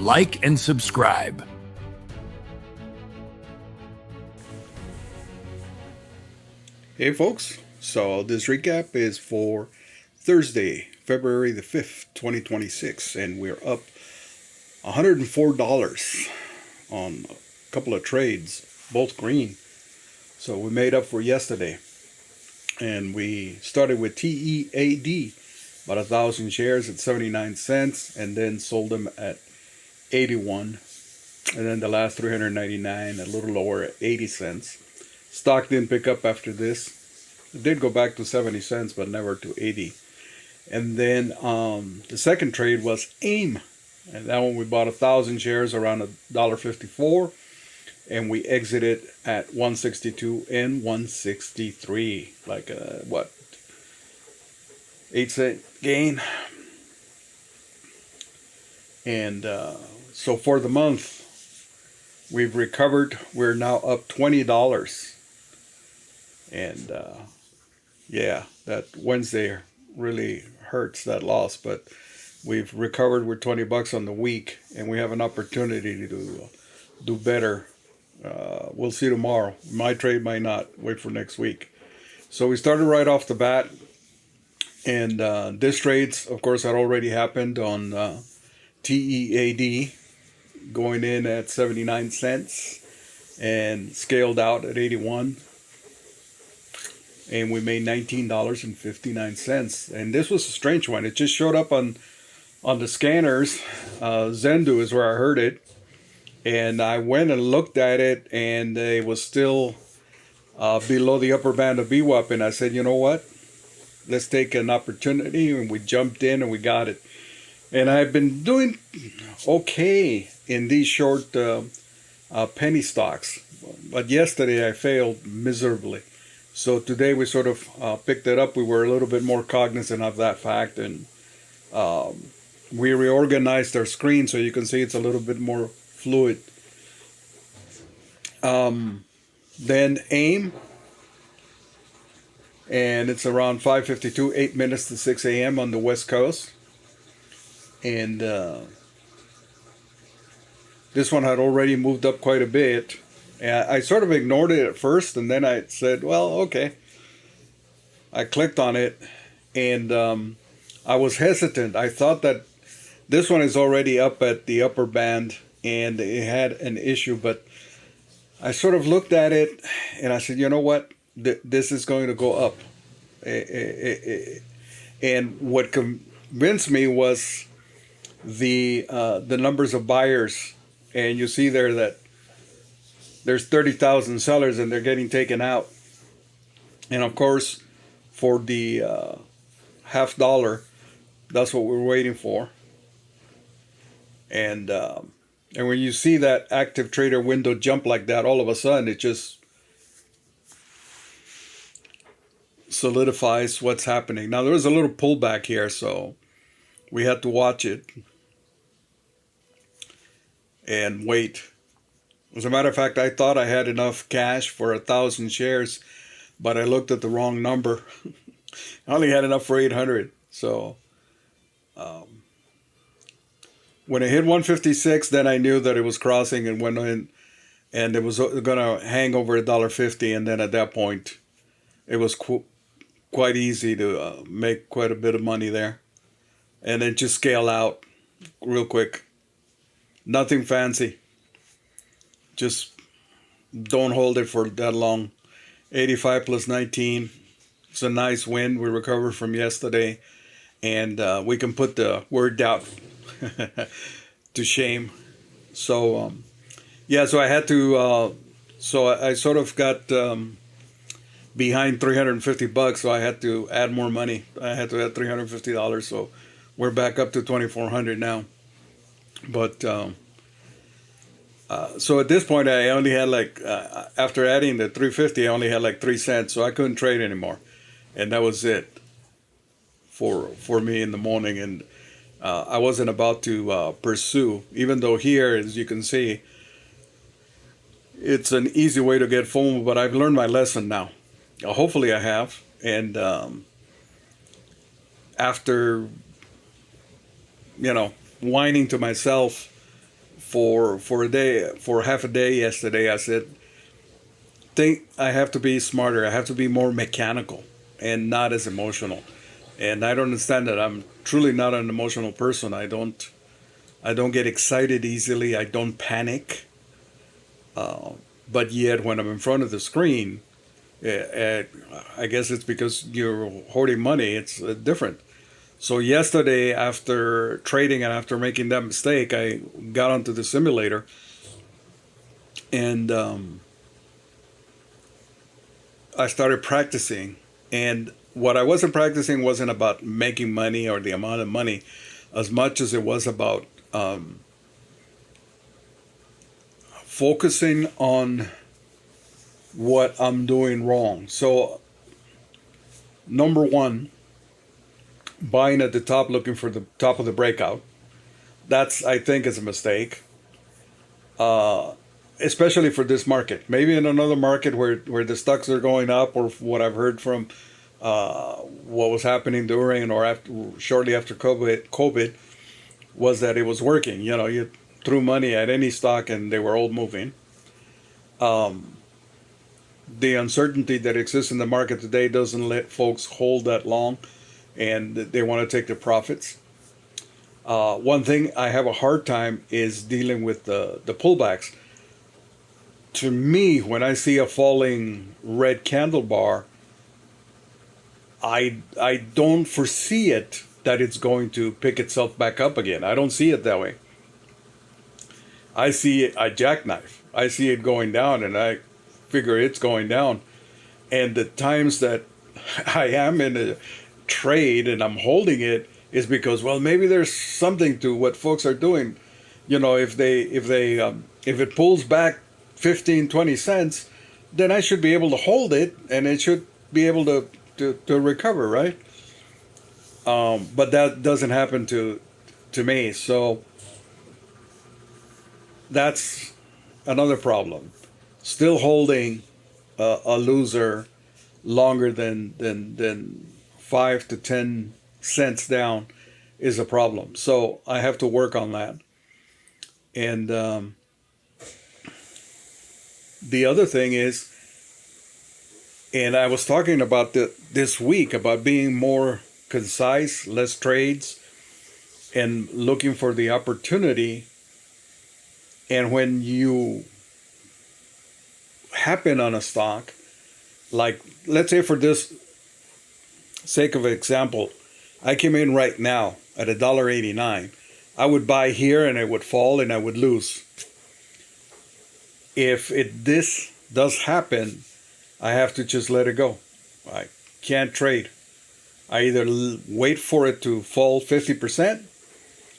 like and subscribe. Hey folks, so this recap is for Thursday, February the 5th, 2026, and we're up $104 on a couple of trades, both green. So we made up for yesterday, and we started with TEAD, about 1,000 shares at 79 cents, and then sold them at 81, and then the last 399 a little lower at 80 cents. Stock didn't pick up after this. It did go back to 70 cents, but never to 80. And then the second trade was AIM. And that one we bought 1,000 shares around $1.54. And we exited at 162 and 163. Like a, 8-cent gain. And so for the month, we've recovered. We're now up $20. And yeah, that Wednesday really hurts, that loss, but we've recovered with $20 on the week, and we have an opportunity to do better. We'll see tomorrow. My trade might not. Wait for next week. So we started right off the bat, and this trades, of course, had already happened on TEAD, going in at 79 cents and scaled out at 81. And we made $19.59. And this was a strange one. It just showed up on the scanners. Zendu is where I heard it. And I went and looked at it, and it was still below the upper band of VWAP. And I said, you know what? Let's take an opportunity. And we jumped in and we got it. And I've been doing okay in these short penny stocks. But yesterday I failed miserably. So today we sort of picked it up. We were a little bit more cognizant of that fact, and we reorganized our screen so you can see it's a little bit more fluid. Then AIM, and it's around 5:52, 8 minutes to 6 a.m. on the West Coast. And this one had already moved up quite a bit. I sort of ignored it at first, and then I said, well, okay. I clicked on it, and I was hesitant. I thought that this one is already up at the upper band, and it had an issue, but I sort of looked at it, and I said, you know what? This is going to go up. And what convinced me was the numbers of buyers, and you see there that there's 30,000 sellers and they're getting taken out. And of course, for the $0.50, that's what we're waiting for. And when you see that active trader window jump like that, all of a sudden it just solidifies what's happening. Now there was a little pullback here, so we had to watch it and wait. As a matter of fact, I thought I had enough cash for 1,000 shares, but I looked at the wrong number. I only had enough for 800. So when it hit 156, then I knew that it was crossing and went in, and it was going to hang over $1.50. And then at that point, it was quite easy to make quite a bit of money there, and then just scale out real quick. Nothing fancy. Just don't hold it for that long. 85 plus 19. It's a nice win. We recovered from yesterday, and we can put the word doubt to shame. So, yeah, so I had to, so I sort of got behind $350, so I had to add more money. I had to add $350, so we're back up to $2,400 now. But so at this point, I only had like, after adding the 350, I only had like 3 cents, so I couldn't trade anymore. And that was it for me in the morning. And I wasn't about to pursue, even though here, as you can see, it's an easy way to get FOMO, but I've learned my lesson now. Hopefully I have. And after, whining to myself for a day, for half a day yesterday. I said, think I have to be smarter. I have to be more mechanical and not as emotional. And I don't understand that. I'm truly not an emotional person. I don't get excited easily. I don't panic. Uh, but yet, when I'm in front of the screen, I guess it's because you're hoarding money. It's different. So yesterday, after trading and after making that mistake, I got onto the simulator, and I started practicing. And what I wasn't practicing wasn't about making money or the amount of money, as much as it was about focusing on what I'm doing wrong. So, number one, buying at the top, looking for the top of the breakout. That's, I think, is a mistake, uh, especially for this market. Maybe in another market where the stocks are going up, or what I've heard from what was happening during or after, shortly after COVID, was that it was working. You threw money at any stock and they were all moving. Um, the uncertainty that exists in the market today doesn't let folks hold that long, and they want to take the profits. One thing I have a hard time is dealing with the pullbacks. To me, when I see a falling red candle bar, I don't foresee it that it's going to pick itself back up again. I don't see it that way. I see a jackknife. I see it going down, and I figure it's going down. And the times that I am in a trade and I'm holding it is because, well, maybe there's something to what folks are doing. If it pulls back 15, 20 cents, then I should be able to hold it, and it should be able to recover, right? But that doesn't happen to me. So that's another problem. Still holding a loser longer than 5 to 10 cents down is a problem. So I have to work on that. And the other thing is, and I was talking about this week about being more concise, less trades, and looking for the opportunity. And when you happen on a stock, like, let's say for this sake of example, I came in right now at $1.89. I would buy here and it would fall and I would lose. If this does happen, I have to just let it go. I can't trade. I either wait for it to fall 50%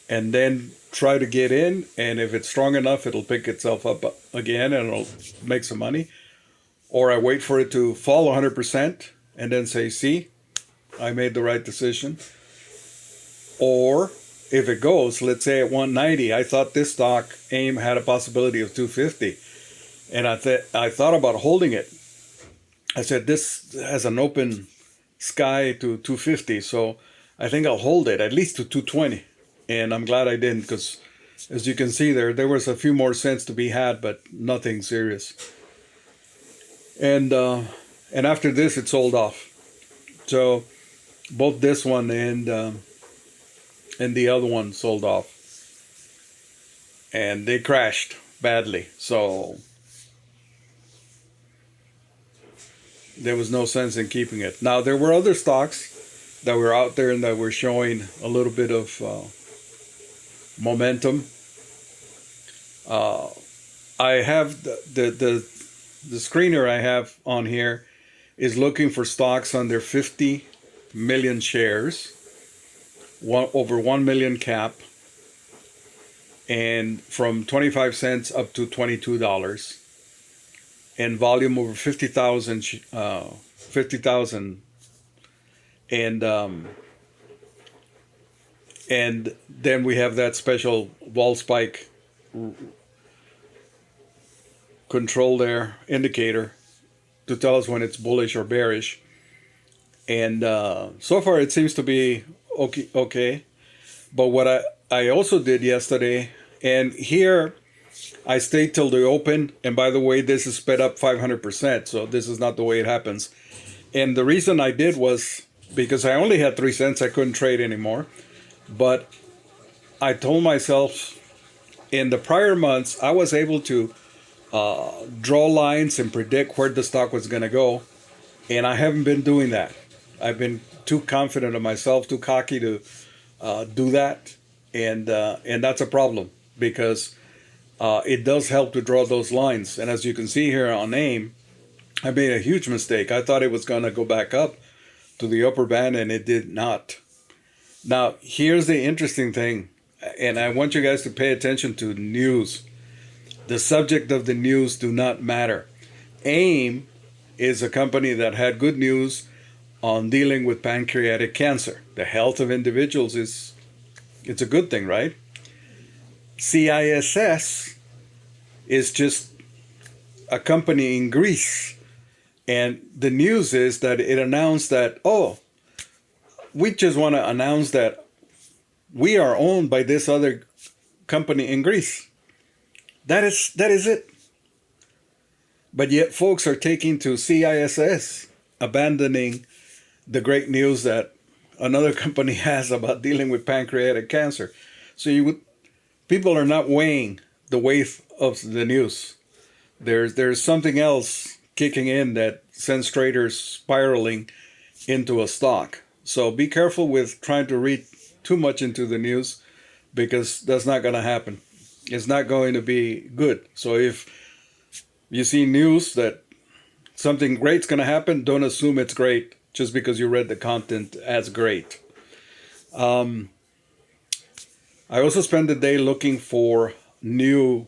and then try to get in, and if it's strong enough, it'll pick itself up again and it'll make some money. Or I wait for it to fall 100% and then say, see, I made the right decision. Or if it goes, let's say at 190, I thought this stock AIM had a possibility of 250, and I thought about holding it. I said, this has an open sky to 250, so I think I'll hold it at least to 220. And I'm glad I didn't, because as you can see there was a few more cents to be had, but nothing serious. And after this, it sold off. So both this one and the other one sold off, and they crashed badly. So there was no sense in keeping it. Now, there were other stocks that were out there and that were showing a little bit of momentum. I have the screener I have on here is looking for stocks under 50 million shares, over 1 million cap, and from 25 cents up to $22, and volume over 50,000, 50,000, and then we have that special wall spike control there, indicator, to tell us when it's bullish or bearish. And so far it seems to be okay. But what I also did yesterday, and here I stayed till the open, and by the way, this is sped up 500%, so this is not the way it happens. And the reason I did was because I only had 3 cents, I couldn't trade anymore. But I told myself in the prior months, I was able to draw lines and predict where the stock was going to go, and I haven't been doing that. I've been too confident of myself, too cocky to do that, and that's a problem because it does help to draw those lines. And as you can see here on AIM, I made a huge mistake. I thought it was going to go back up to the upper band, and it did not. Now, here's the interesting thing, and I want you guys to pay attention to news. The subject of the news do not matter. AIM is a company that had good news on dealing with pancreatic cancer. The health of individuals it's a good thing, right? CISS is just a company in Greece. And the news is that it announced that, oh, we just want to announce that we are owned by this other company in Greece. That is it. But yet folks are taking to CISS, abandoning the great news that another company has about dealing with pancreatic cancer. So people are not weighing the weight of the news. There's something else kicking in that sends traders spiraling into a stock. So be careful with trying to read too much into the news, because that's not going to happen. It's not going to be good. So if you see news that something great's going to happen, don't assume it's great just because you read the content as great. I also spend the day looking for new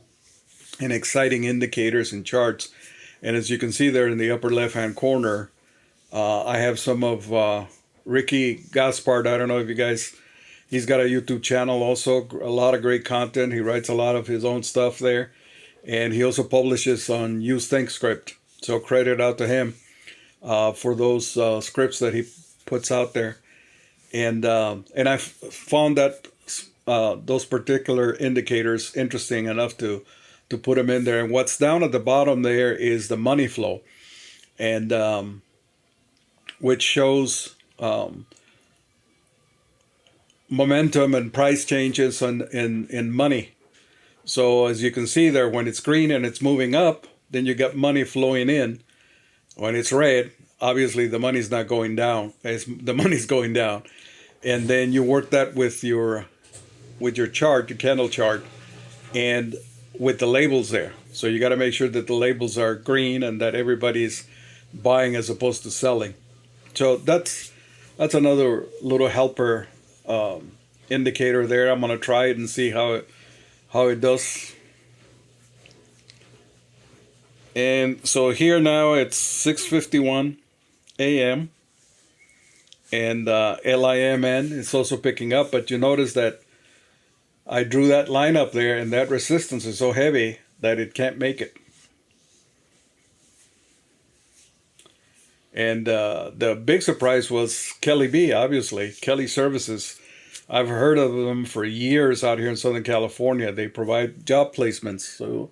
and exciting indicators and charts. And as you can see there in the upper left-hand corner, I have some of Ricky Gaspard. I don't know if you guys, he's got a YouTube channel also, a lot of great content. He writes a lot of his own stuff there. And he also publishes on Use ThinkScript. So credit out to him for those scripts that he puts out there. And I found that those particular indicators interesting enough to put them in there. And what's down at the bottom there is the money flow, and which shows momentum and price changes in money. So as you can see there, when it's green and it's moving up, then you got money flowing in. When it's red, obviously the money's not going down. The money's going down. And then you work that with your chart, your candle chart, and with the labels there. So you got to make sure that the labels are green and that everybody's buying as opposed to selling. So that's another little helper indicator there. I'm going to try it and see how it does. And so here now it's 6:51 a.m. and LIMN is also picking up, but you notice that I drew that line up there, and that resistance is so heavy that it can't make it. And the big surprise was Kelly B, obviously. Kelly Services. I've heard of them for years out here in Southern California. They provide job placements. So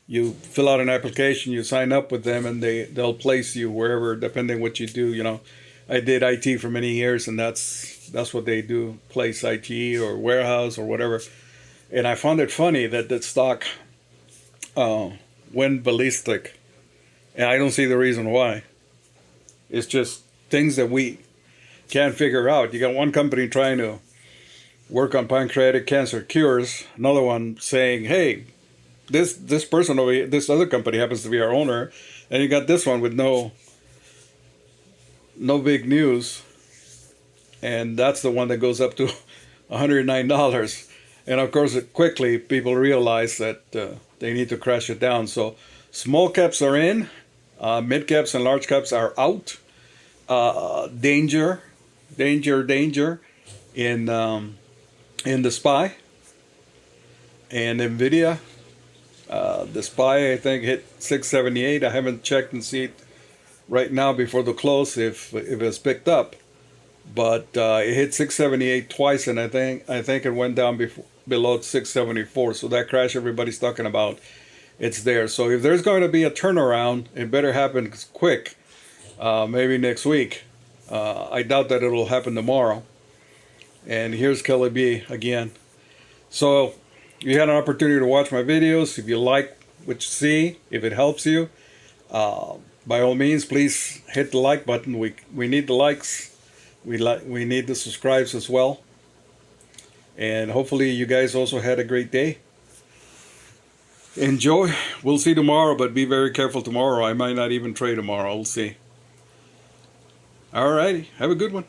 you fill out an application, you sign up with them, and they'll place you wherever, depending what you do. You know, I did IT for many years, and that's what they do, place IT or warehouse or whatever. And I found it funny that the stock went ballistic, and I don't see the reason why. It's just things that we can't figure out. You got one company trying to work on pancreatic cancer cures, another one saying, hey, this person over here, this other company happens to be our owner, and you got this one with no big news, and that's the one that goes up to $109. And of course, quickly people realize that they need to crash it down. So small caps are in, mid caps and large caps are out. Danger in the SPY and NVIDIA. The SPY, I think, hit 678. I haven't checked and see it right now before the close if it's picked up, but it hit 678 twice, and I think it went down below 674. So that crash everybody's talking about, it's there. So if there's going to be a turnaround, it better happen quick. Maybe next week. I doubt that it'll happen tomorrow. And here's Kelly B again. So you had an opportunity to watch my videos. If you like what you see, if it helps you, by all means, please hit the like button. We need the likes. We need the subscribes as well. And hopefully you guys also had a great day. Enjoy. We'll see tomorrow, but be very careful tomorrow. I might not even trade tomorrow. We'll see. Alrighty. Have a good one.